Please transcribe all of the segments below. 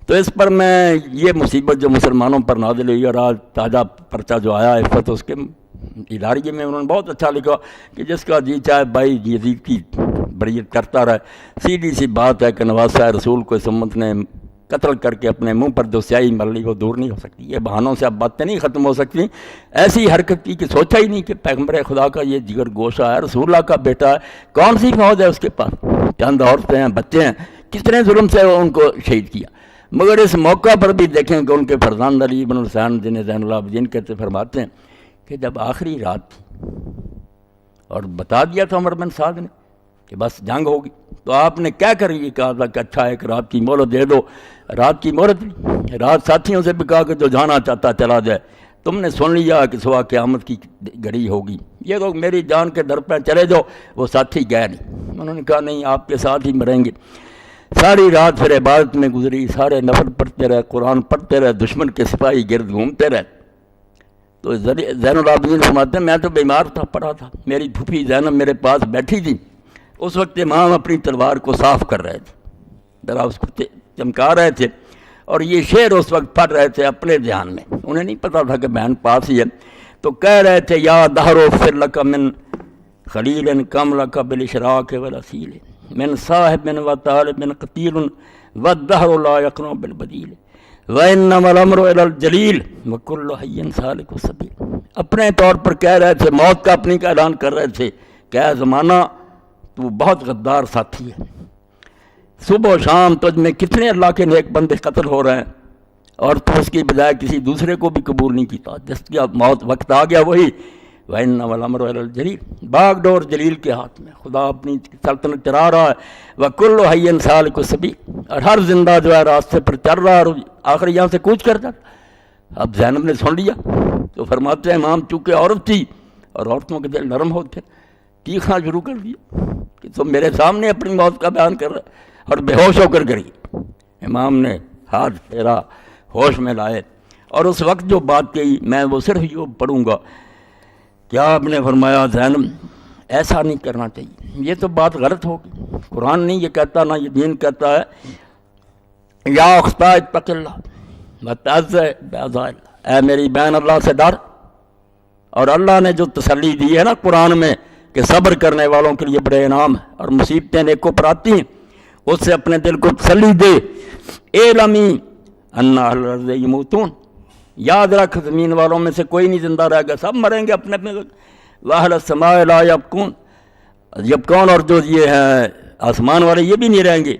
تو اس پر میں یہ مصیبت جو مسلمانوں پر نازل ہوئی، اور آج تازہ پرچہ جو آیا عفت، اس کے اداریے میں انہوں نے بہت اچھا لکھا کہ جس کا جی چاہے بھائی یزید کی بریت کرتا رہے، سیدھی سی بات ہے کہ نواسہ رسول کو اس امت نے قتل کر کے اپنے منہ پر جو سیاہی مل لی وہ دور نہیں ہو سکتی، یہ بہانوں سے اب باتیں نہیں ختم ہو سکتی۔ ایسی حرکت کی کہ سوچا ہی نہیں کہ پیغمبر خدا کا یہ جگر گوشہ ہے، رسول اللہ کا بیٹا ہے، کون سی فوج ہے اس کے پاس، چند عورتیں ہیں، بچے ہیں، کتنے ظلم سے ان کو شہید کیا۔ مگر اس موقع پر بھی دیکھیں کہ ان کے فرزند علی بن حسین جنہیں زین العابدین کہتے فرماتے ہیں کہ جب آخری رات تھی اور بتا دیا تھا عمر بن سعد نے کہ بس جنگ ہوگی، تو آپ نے کیا کر یہ کہا تھا کہ اچھا ایک رات کی مہلت دے دو۔ رات کی مہلت لی، رات ساتھیوں سے بھی کہا کہ جو جانا چاہتا چلا جائے، تم نے سن لیا کہ صبح قیامت کی گھڑی ہوگی، یہ لوگ میری جان کے در پہ چلے جاؤ۔ وہ ساتھی گئے نہیں، انہوں نے کہا نہیں آپ کے ساتھ ہی مریں گے۔ ساری رات پھر عبادت میں گزری، سارے نفل پڑھتے رہے، قرآن پڑھتے رہے، دشمن کے سپاہی گرد گھومتے رہے۔ تو زین العابدین فرماتے ہیں میں تو بیمار تھا، پڑا تھا، میری پھوپھی زینب میرے پاس بیٹھی تھی، اس وقت امام اپنی تلوار کو صاف کر رہے تھے، ذرا اس کو چمکا رہے تھے، اور یہ شعر اس وقت پڑھ رہے تھے اپنے دھیان میں، انہیں نہیں پتا تھا کہ بہن پاس ہی ہے۔ تو کہہ رہے تھے یا دہر فر لک من خلیل کم لک بالاشراق والاسیل من صاحب و طالب قتیل والدہر لا یقنع بالبدیل وانما الامر الی الجلیل وکل حی سالک السبیل۔ اپنے طور پر کہہ رہے تھے، موت کا اپنی کا اعلان کر رہے تھے کہ اے زمانہ تو بہت غدار ساتھی ہے، صبح و شام تجھ میں کتنے اللہ کے نیک بندے قتل ہو رہے ہیں، اور تو اس کی بجائے کسی دوسرے کو بھی قبول نہیں کیتا، جس کا موت وقت آ گیا وہی وَإِنَّمَا الْأَمْرُ إِلَى الْجَلِيلِ، باغ ڈور جلیل کے ہاتھ میں، خدا اپنی سلطنت چلا رہا ہے۔ وَكُلُّ حَيٍّ سَالِكُ السَّبِيلِ، اور ہر زندہ جو ہے راستے پر چل رہا ہے، اور آخر یہاں سے کوچ کر جاتا۔ اب زینب نے سن لیا تو فرماتے ہیں امام چونکہ عورت تھی اور عورتوں کے دل نرم ہوتے، چیخنا شروع کر دیا کہ تم میرے سامنے اپنی موت کا بیان کر رہے، اور بے ہوش ہو کر گری۔ امام نے ہاتھ پھیرا، ہوش میں لائے، اور اس وقت جو بات کہی میں وہ صرف یہ پڑھوں گا۔ کیا آپ نے فرمایا زینب ایسا نہیں کرنا چاہیے، یہ تو بات غلط ہوگی، قرآن نہیں یہ کہتا، نہ یہ دین کہتا ہے یا اختہ اتق اللہ وتعز بعزاء اللہ، اے میری بہن اللہ سے ڈر۔ اور اللہ نے جو تسلی دی ہے نا قرآن میں کہ صبر کرنے والوں کے لیے بڑے انعام ہیں، اور مصیبتیں نیکوں پر آتی ہیں، اس سے اپنے دل کو تسلی دے۔ اعلمی ان اہل الارض یموتون، یاد رکھ زمین والوں میں سے کوئی نہیں زندہ رہے گا، سب مریں گے اپنے اپنے۔ واہل السماء لا یبقون، اور جو یہ ہیں آسمان والے یہ بھی نہیں رہیں گے۔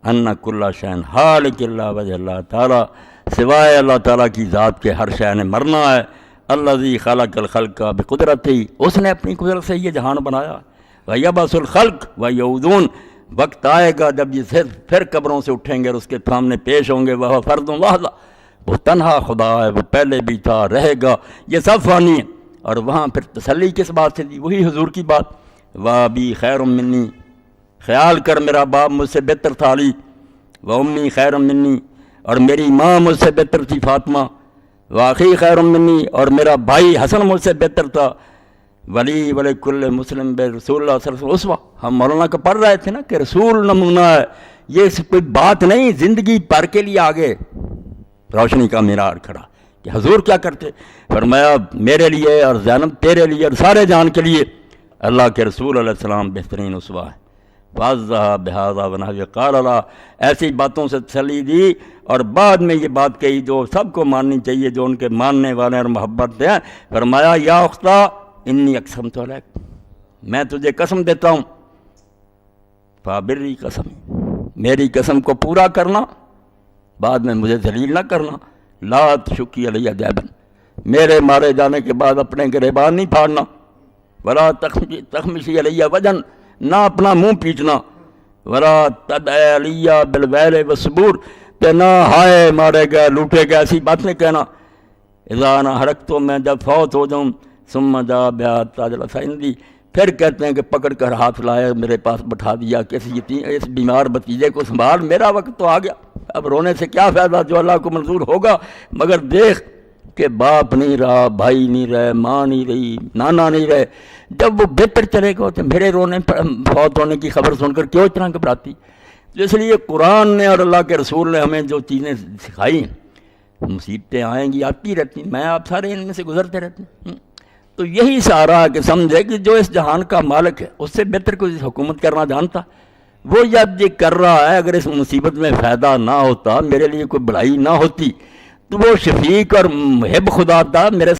ان کل شیء ہالک الا وجہ اللہ تعالیٰ، سوائے اللہ تعالیٰ کی ذات کے ہر شے نے مرنا ہے۔ الذی خلق الخلق بقدرتہ، اس نے اپنی قدرت سے یہ جہان بنایا۔ ویبعث الخلق ویعودون، وقت آئے گا جب یہ پھر قبروں سے اٹھیں گے اور اس کے سامنے پیش ہوں گے۔ وہ فرد واحد، وہ تنہا خدا ہے، وہ پہلے بھی تھا رہے گا، یہ سب فانی ہے۔ اور وہاں پھر تسلی کس بات سے دی؟ وہی حضور کی بات، وابی خیر منی، خیال کر میرا باپ مجھ سے بہتر تھا علی، وامی خیر منی، اور میری ماں مجھ سے بہتر تھی فاطمہ، واخی خیر منی، اور میرا بھائی حسن مجھ سے بہتر تھا، ولی کل مسلم بے رسول اللہ صلی اللہ علیہ وسلم۔ ہم مولانا کا پڑھ رہے تھے نا کہ رسول نمونہ ہے، یہ کوئی بات نہیں، زندگی پر کے لیے آگے روشنی کا مینار کھڑا کہ حضور کیا کرتے، فرمایا میرے لیے اور زینب تیرے لیے اور سارے جان کے لیے اللہ کے رسول علیہ السلام بہترین اسوہ ہے۔ واضح بہذا ونحو قال اللہ، ایسی باتوں سے تسلی دی، اور بعد میں یہ بات کہی جو سب کو ماننی چاہیے، جو ان کے ماننے والے اور محبت ہیں۔ فرمایا یا اختہ انی اقسمت علیک، میں تجھے قسم دیتا ہوں، فابری قسم، میری قسم کو پورا کرنا، بعد میں مجھے ذلیل نہ کرنا۔ لا تشکی علیہ جیبن، میرے مارے جانے کے بعد اپنے گریبان نہیں پھاڑنا، ولا تخمشی علیہ وجن، نہ اپنا منہ پیٹنا، ولا تدعی علیہ بالویل والصبور، کہ نہ ہائے مارے گئے لوٹے گئے ایسی باتیں کہنا۔ اذا نہ ہڑک تو میں جب فوت ہو جاؤں، ثم جا بیا تاجلس عندی، پھر کہتے ہیں کہ پکڑ کر ہاتھ لائے میرے پاس بٹھا دیا کہ اس بیمار بتیجے کو سنبھال، میرا وقت تو آ گیا، اب رونے سے کیا فائدہ، جو اللہ کو منظور ہوگا۔ مگر دیکھ کہ باپ نہیں رہا، بھائی نہیں رہے، ماں نہیں رہی، نانا نہیں رہے، جب وہ بہتر چلے گا تو میرے رونے پر فوت ہونے کی خبر سن کر کیوں اتنا گھبراتی؟ تو اس لیے قرآن نے اور اللہ کے رسول نے ہمیں جو چیزیں سکھائی، مصیبتیں آئیں گی، آتی رہتی ہیں، میں آپ سارے ان میں سے گزرتے رہتے ہیں، تو یہی سارا کہ سمجھے کہ جو اس جہان کا مالک ہے اس سے بہتر کوئی حکومت کرنا جانتا، وہ جب یہ کر رہا ہے، اگر اس مصیبت میں فائدہ نہ ہوتا، میرے لیے کوئی بڑائی نہ ہوتی، تو وہ شفیق اور محب خدا تھا، میرے